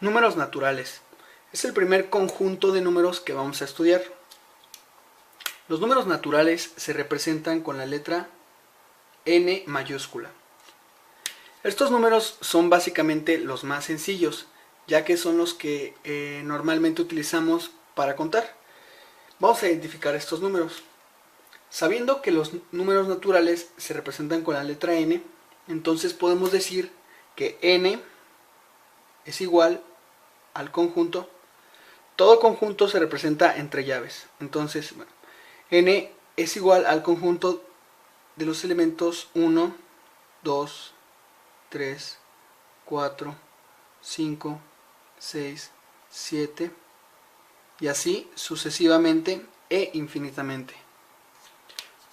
Números naturales. Es el primer conjunto de números que vamos a estudiar. Los números naturales se representan con la letra N mayúscula. Estos números son básicamente los más sencillos, ya que son los que normalmente utilizamos para contar. Vamos a identificar estos números. Sabiendo que los números naturales se representan con la letra N, entonces podemos decir que N es igual al conjunto. Todo conjunto se representa entre llaves. Entonces, bueno, N es igual al conjunto de los elementos 1, 2, 3, 4, 5, 6, 7 y así sucesivamente e infinitamente.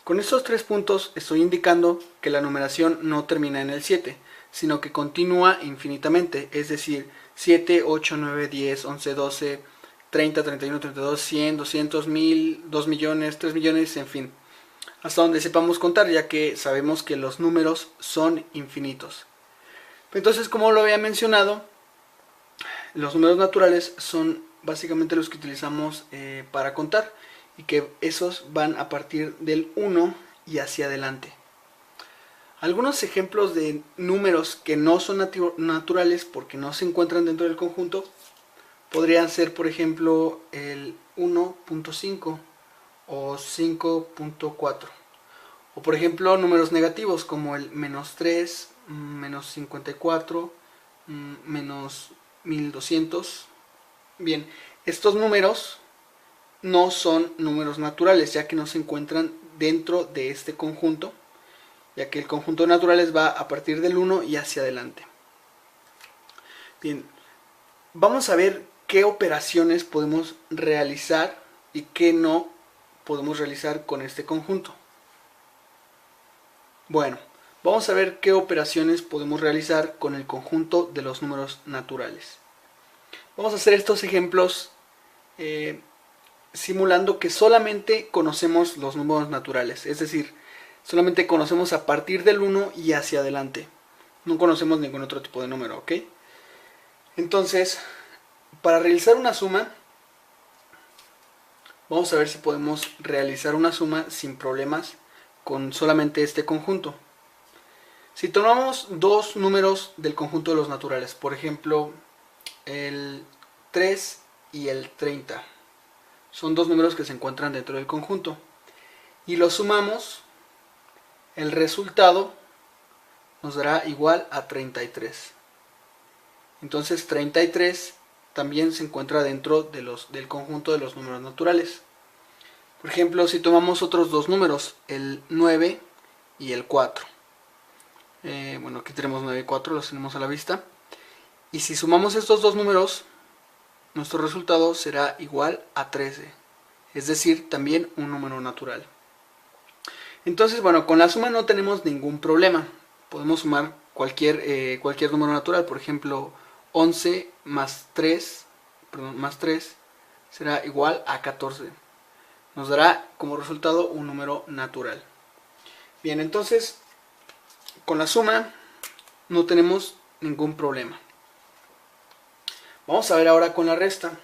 Con estos 3 puntos estoy indicando que la numeración no termina en el 7, sino que continúa infinitamente, es decir, 7, 8, 9, 10, 11, 12, 30, 31, 32, 100, 200, 1000, 2 millones, 3 millones, en fin, hasta donde sepamos contar, ya que sabemos que los números son infinitos. Entonces, como lo había mencionado, los números naturales son básicamente los que utilizamos para contar, y que esos van a partir del 1 y hacia adelante. Algunos ejemplos de números que no son naturales porque no se encuentran dentro del conjunto podrían ser, por ejemplo, el 1.5 o 5.4. O por ejemplo, números negativos como el menos 3, menos 54, menos 1200. Bien, estos números no son números naturales, ya que no se encuentran dentro de este conjunto, ya que el conjunto de naturales va a partir del 1 y hacia adelante. Bien, vamos a ver qué operaciones podemos realizar y qué no podemos realizar con este conjunto. Bueno, vamos a ver qué operaciones podemos realizar con el conjunto de los números naturales. Vamos a hacer estos ejemplos simulando que solamente conocemos los números naturales, es decir, solamente conocemos a partir del 1 y hacia adelante. No conocemos ningún otro tipo de número, ¿ok? Entonces, para realizar una suma, vamos a ver si podemos realizar una suma sin problemas con solamente este conjunto. Si tomamos dos números del conjunto de los naturales, por ejemplo, el 3 y el 30, son dos números que se encuentran dentro del conjunto, y los sumamos, el resultado nos dará igual a 33. Entonces 33 también se encuentra dentro del conjunto de los números naturales. Por ejemplo, si tomamos otros dos números, el 9 y el 4. Bueno, aquí tenemos 9 y 4, los tenemos a la vista. Y si sumamos estos dos números, nuestro resultado será igual a 13. Es decir, también un número natural. Entonces, bueno, con la suma no tenemos ningún problema. Podemos sumar cualquier número natural. Por ejemplo, 11 más 3 será igual a 14. Nos dará como resultado un número natural. Bien, entonces con la suma no tenemos ningún problema. Vamos a ver ahora con la resta.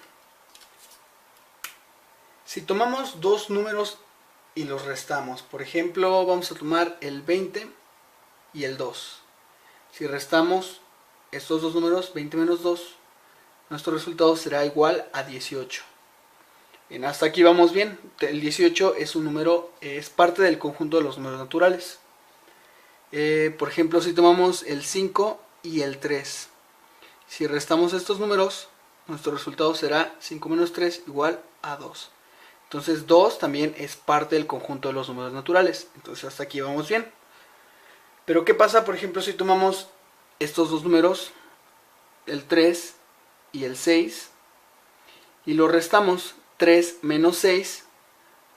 Si tomamos dos números y los restamos, por ejemplo, vamos a tomar el 20 y el 2. Si restamos estos dos números, 20 menos 2, nuestro resultado será igual a 18. Bien, hasta aquí vamos bien. El 18 es un número, es parte del conjunto de los números naturales. Por ejemplo, si tomamos el 5 y el 3, si restamos estos números, nuestro resultado será 5 menos 3 igual a 2. Entonces 2 también es parte del conjunto de los números naturales. Entonces hasta aquí vamos bien. Pero ¿qué pasa, por ejemplo, si tomamos estos dos números, el 3 y el 6, y lo restamos? 3 menos 6,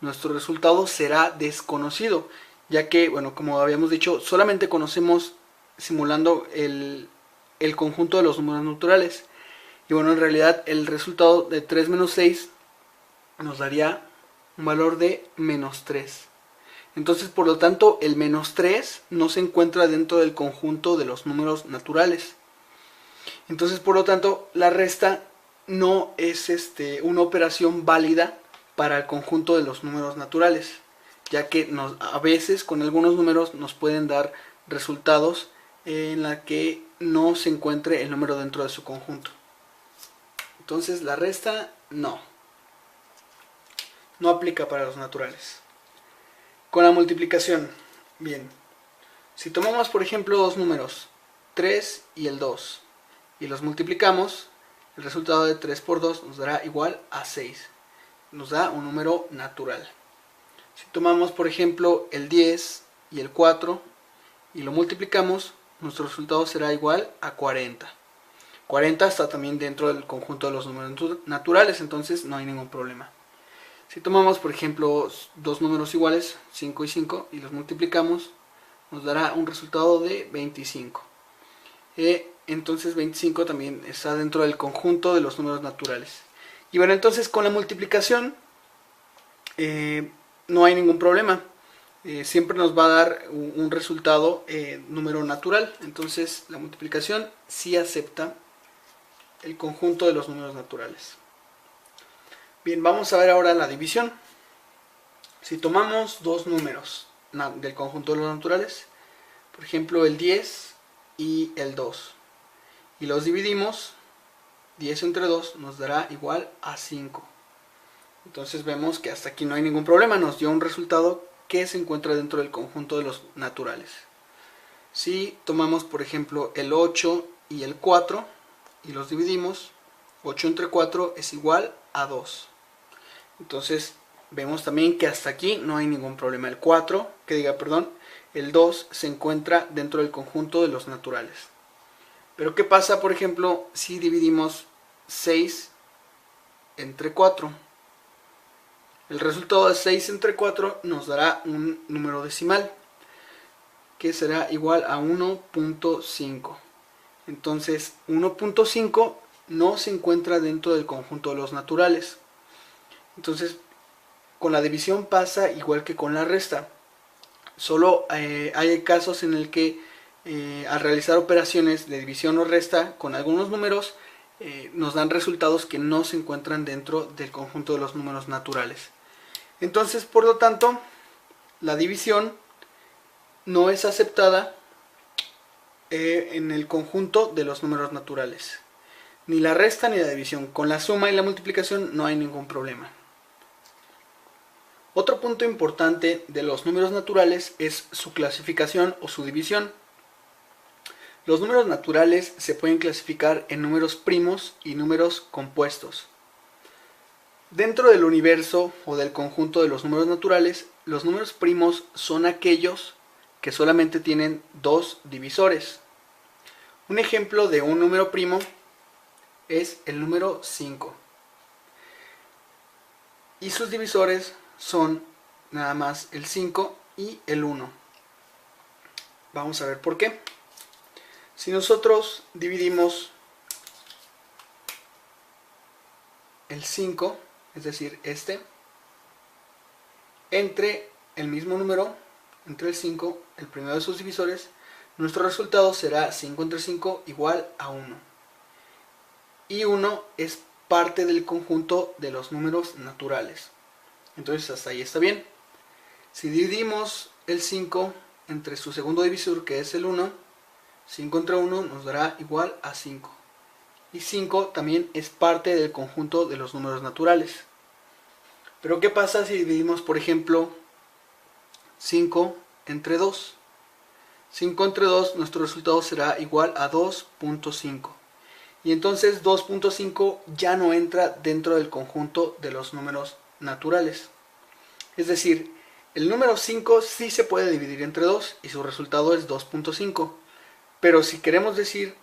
nuestro resultado será desconocido, ya que, bueno, como habíamos dicho, solamente conocemos simulando el conjunto de los números naturales. Y bueno, en realidad el resultado de 3 menos 6 nos daría un valor de menos 3. Entonces, por lo tanto, el menos 3 no se encuentra dentro del conjunto de los números naturales. Entonces, por lo tanto, la resta no es una operación válida para el conjunto de los números naturales, ya que a veces con algunos números nos pueden dar resultados en la que no se encuentre el número dentro de su conjunto. Entonces la resta no aplica para los naturales. Con la multiplicación, bien, si tomamos por ejemplo dos números, 3 y el 2, y los multiplicamos, el resultado de 3 por 2 nos dará igual a 6. Nos da un número natural. Si tomamos por ejemplo el 10 y el 4 y lo multiplicamos, nuestro resultado será igual a 40. 40 está también dentro del conjunto de los números naturales, entonces no hay ningún problema. Si tomamos por ejemplo dos números iguales, 5 y 5, y los multiplicamos, nos dará un resultado de 25. Entonces 25 también está dentro del conjunto de los números naturales. Y bueno, entonces con la multiplicación no hay ningún problema. Siempre nos va a dar un resultado número natural. Entonces la multiplicación sí acepta el conjunto de los números naturales. Bien, vamos a ver ahora la división. Si tomamos dos números del conjunto de los naturales, por ejemplo el 10 y el 2, y los dividimos, 10 entre 2 nos dará igual a 5. Entonces vemos que hasta aquí no hay ningún problema, nos dio un resultado que se encuentra dentro del conjunto de los naturales. Si tomamos por ejemplo el 8 y el 4 y los dividimos, 8 entre 4 es igual a 2. Entonces vemos también que hasta aquí no hay ningún problema. El 2 se encuentra dentro del conjunto de los naturales. Pero ¿qué pasa, por ejemplo, si dividimos 6 entre 4? El resultado de 6 entre 4 nos dará un número decimal, que será igual a 1.5. Entonces 1.5 no se encuentra dentro del conjunto de los naturales. Entonces con la división pasa igual que con la resta. Solo hay casos en el que al realizar operaciones de división o resta con algunos números nos dan resultados que no se encuentran dentro del conjunto de los números naturales. Entonces, por lo tanto, la división no es aceptada en el conjunto de los números naturales. Ni la resta ni la división. Con la suma y la multiplicación no hay ningún problema. Otro punto importante de los números naturales es su clasificación o su división. Los números naturales se pueden clasificar en números primos y números compuestos. Dentro del universo o del conjunto de los números naturales, los números primos son aquellos que solamente tienen dos divisores. Un ejemplo de un número primo es el número 5. Y sus divisores son nada más el 5 y el 1. Vamos a ver por qué. Si nosotros dividimos el 5, es decir, entre el mismo número, entre el 5, el primero de sus divisores, nuestro resultado será 5 entre 5 igual a 1. Y 1 es parte del conjunto de los números naturales. Entonces hasta ahí está bien. Si dividimos el 5 entre su segundo divisor, que es el 1, 5 entre 1 nos dará igual a 5. Y 5 también es parte del conjunto de los números naturales. Pero ¿qué pasa si dividimos, por ejemplo, 5 entre 2? 5 entre 2, nuestro resultado será igual a 2.5. Y entonces 2.5 ya no entra dentro del conjunto de los números naturales. Es decir, el número 5 sí se puede dividir entre 2 y su resultado es 2.5. Pero si queremos decir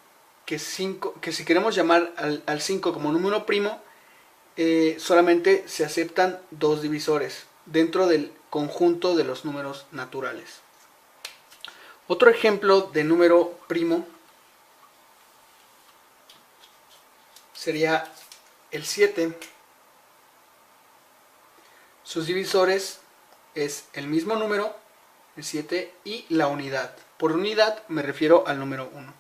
que si queremos llamar al 5 como número primo, solamente se aceptan dos divisores dentro del conjunto de los números naturales. Otro ejemplo de número primo sería el 7. Sus divisores es el mismo número, el 7, y la unidad. Por unidad me refiero al número 1.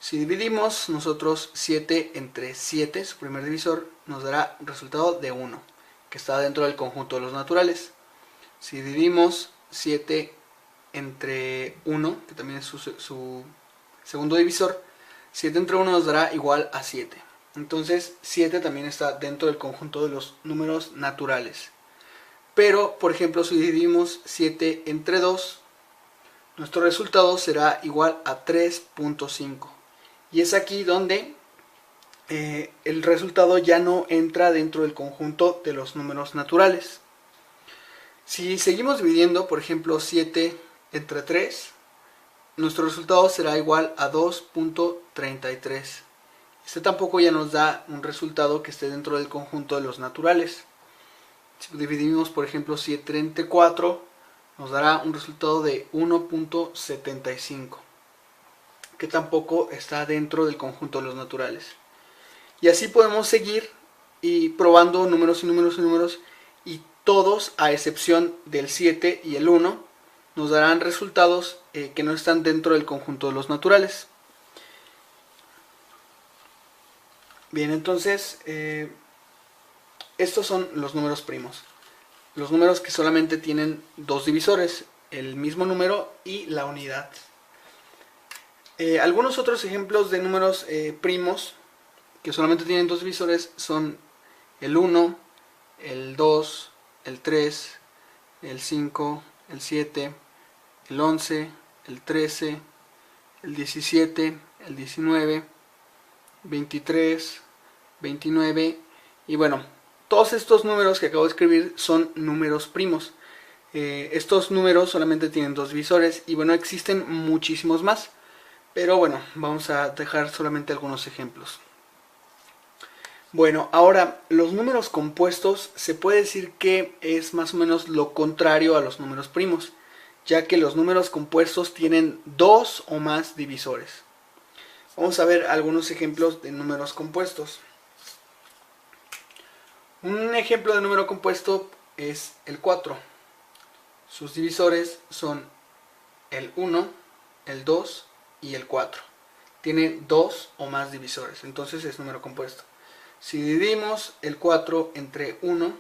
Si dividimos nosotros 7 entre 7, su primer divisor, nos dará un resultado de 1, que está dentro del conjunto de los naturales. Si dividimos 7 entre 1, que también es su segundo divisor, 7 entre 1 nos dará igual a 7. Entonces 7 también está dentro del conjunto de los números naturales. Pero, por ejemplo, si dividimos 7 entre 2, nuestro resultado será igual a 3.5. Y es aquí donde el resultado ya no entra dentro del conjunto de los números naturales. Si seguimos dividiendo, por ejemplo, 7 entre 3, nuestro resultado será igual a 2.33. Este tampoco ya nos da un resultado que esté dentro del conjunto de los naturales. Si dividimos, por ejemplo, 7 entre 4, nos dará un resultado de 1.75, que tampoco está dentro del conjunto de los naturales. Y así podemos seguir y probando números y números y números, y todos, a excepción del 7 y el 1, nos darán resultados que no están dentro del conjunto de los naturales. Bien, entonces estos son los números primos. Los números que solamente tienen dos divisores, el mismo número y la unidad. Algunos otros ejemplos de números primos que solamente tienen dos divisores son el 1, el 2, el 3, el 5, el 7, el 11, el 13, el 17, el 19, 23, 29 y bueno, todos estos números que acabo de escribir son números primos. Estos números solamente tienen dos divisores y bueno, existen muchísimos más, pero bueno, vamos a dejar solamente algunos ejemplos. Bueno, ahora los números compuestos se puede decir que es más o menos lo contrario a los números primos, ya que los números compuestos tienen dos o más divisores. Vamos a ver algunos ejemplos de números compuestos. Un ejemplo de número compuesto es el 4. Sus divisores son el 1, el 2 y el 4. Tiene dos o más divisores, entonces es número compuesto. Si dividimos el 4 entre 1,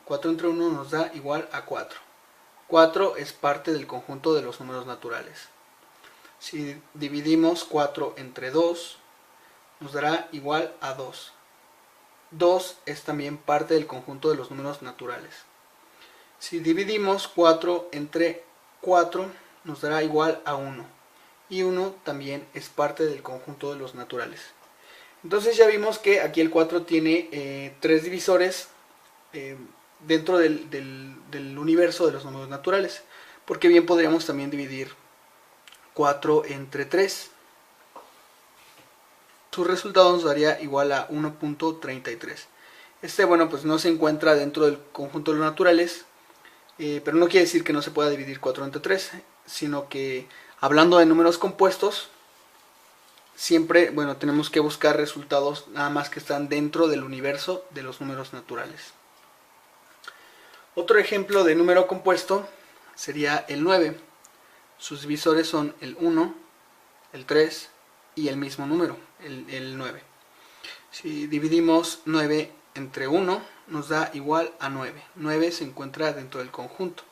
4 entre 1 nos da igual a 4. 4 es parte del conjunto de los números naturales. Si dividimos 4 entre 2, nos dará igual a 2. 2 es también parte del conjunto de los números naturales. Si dividimos 4 entre 4, nos dará igual a 1. Y 1 también es parte del conjunto de los naturales. Entonces ya vimos que aquí el 4 tiene tres divisores dentro del universo de los números naturales. Porque bien podríamos también dividir 4 entre 3. Su resultado nos daría igual a 1.33. Bueno, pues no se encuentra dentro del conjunto de los naturales, pero no quiere decir que no se pueda dividir 4 entre 3, sino que hablando de números compuestos, siempre, bueno, tenemos que buscar resultados nada más que están dentro del universo de los números naturales. Otro ejemplo de número compuesto sería el 9. Sus divisores son el 1, el 3 y el mismo número, el 9. Si dividimos 9 entre 1, nos da igual a 9. 9 se encuentra dentro del conjunto.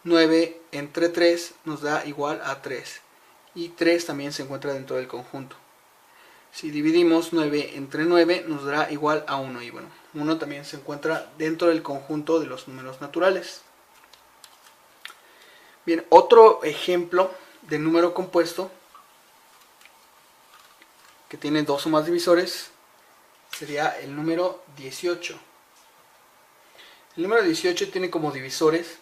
9 entre 3 nos da igual a 3. Y 3 también se encuentra dentro del conjunto. Si dividimos 9 entre 9 nos dará igual a 1. Y bueno, 1 también se encuentra dentro del conjunto de los números naturales. Bien, otro ejemplo de número compuesto que tiene dos o más divisores sería el número 18. El número 18 tiene como divisores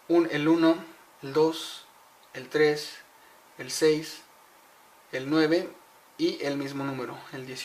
el 1, el 2, el 3, el 6, el 9 y el mismo número, el 18.